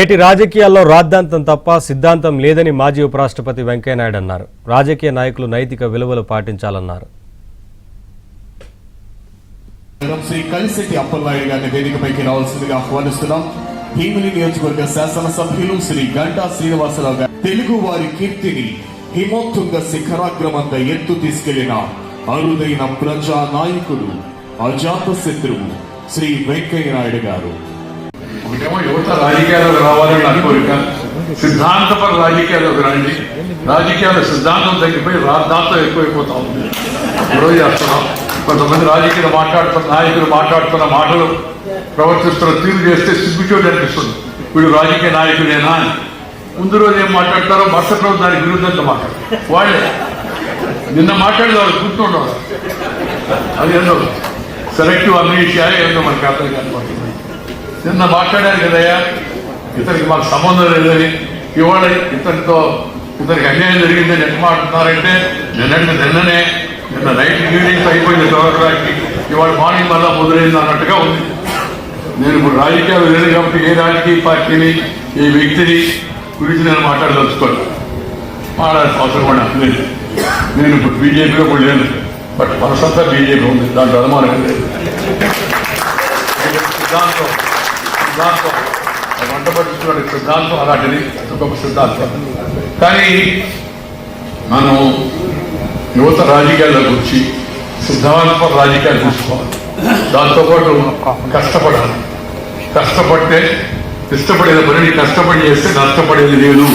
నేటి రాజకీయాల్లో రాద్ధాంతం తప్ప సిద్ధాంతం లేదని మాజీ ఉపరాష్ట్రపతి వెంకయ్యనాయుడు అన్నారు. రాజకీయ నాయకులు నైతిక విలువలు పాటించాలన్నారు. శ్రీ కలిశెట్టి అప్పలనాయుడు గారిని వేదికపైకి రావాల్సిందిగా ఆహ్వానిస్తున్నాం. భీమిలి నియోజకవర్గ శాసనసభ్యులు శ్రీ గంటా శ్రీనివాసరావు గారు తెలుగు వారి కీర్తిని హిమోత్తుంగ శిఖరాగ్రమంత ఎత్తు తీసుకెళ్లిన అరుదైన ప్రజా నాయకుడు, అజాత శత్రువు శ్రీ వెంకయ్యనాయుడు గారు. ఒకటేమో యువత రాజకీయాలకు రావాలని నా కోరిక. సిద్ధాంతపర రాజకీయాలకు రండి. రాజకీయాల సిద్ధాంతం తగ్గిపోయి రాద్ధాంతం ఎక్కువైపోతా ఉంది. ఈరోజు చేస్తున్నాం. కొంతమంది రాజకీయ నాయకులు మాట్లాడుతున్న మాటలు, ప్రవర్తిస్తున్న తీరు చేస్తే సిగ్గుచోటు అనిపిస్తుంది. వీడు రాజకీయ నాయకులేనా అని. ముందు రోజు ఏం మాట్లాడతారో మరుసటి రోజు దానికి విరుద్ధంగా మాట్లాడతారు. వాళ్ళే నిన్న మాట్లాడే వాళ్ళు గుర్తుండవు. అది ఏందో సెలెక్టివ్ అమ్నీషియా ఏందో మనకి అర్థం కాదు. నిన్న మాట్లాడారు కదయ్యా, ఇతనికి మాకు సంబంధం లేదని, ఇవాళ ఇతనికి అన్యాయం జరిగిందని ఎట్లా మాట్లాడుతున్నారంటే నిన్ననే నైట్ ఈవినింగ్స్ అయిపోయింది చోరరాకి, ఇవాళ మార్నింగ్ వల్ల మొదలైంది అన్నట్టుగా ఉంది. నేను ఇప్పుడు రాజకీయాలు లేదు కాబట్టి ఏ రాజకీయ పార్టీని, ఏ వ్యక్తిని గురించి నేను మాట్లాడదలుచుకోను. మాట్లాడాల్సిన అవసరం కూడా లేదు. నేను ఇప్పుడు బీజేపీలో కూడా లేదు, బట్ మనసంతా బీజేపీ ఉంది, దాంట్లో అనుమానం లేదు. సిద్ధాంతం వంట పట్టించుకున్న సిద్ధాంతం అలాంటిది, గొప్ప సిద్ధాంతం. కానీ మనం యువత రాజకీయాల్లోకి వచ్చి సిద్ధాంతపర రాజకీయాలు తీసుకోవాలి. దాంతోపాటు కష్టపడాలి. కష్టపడితే ఇష్టపడేది పనిని కష్టపడి చేస్తే నష్టపడేది లేదు.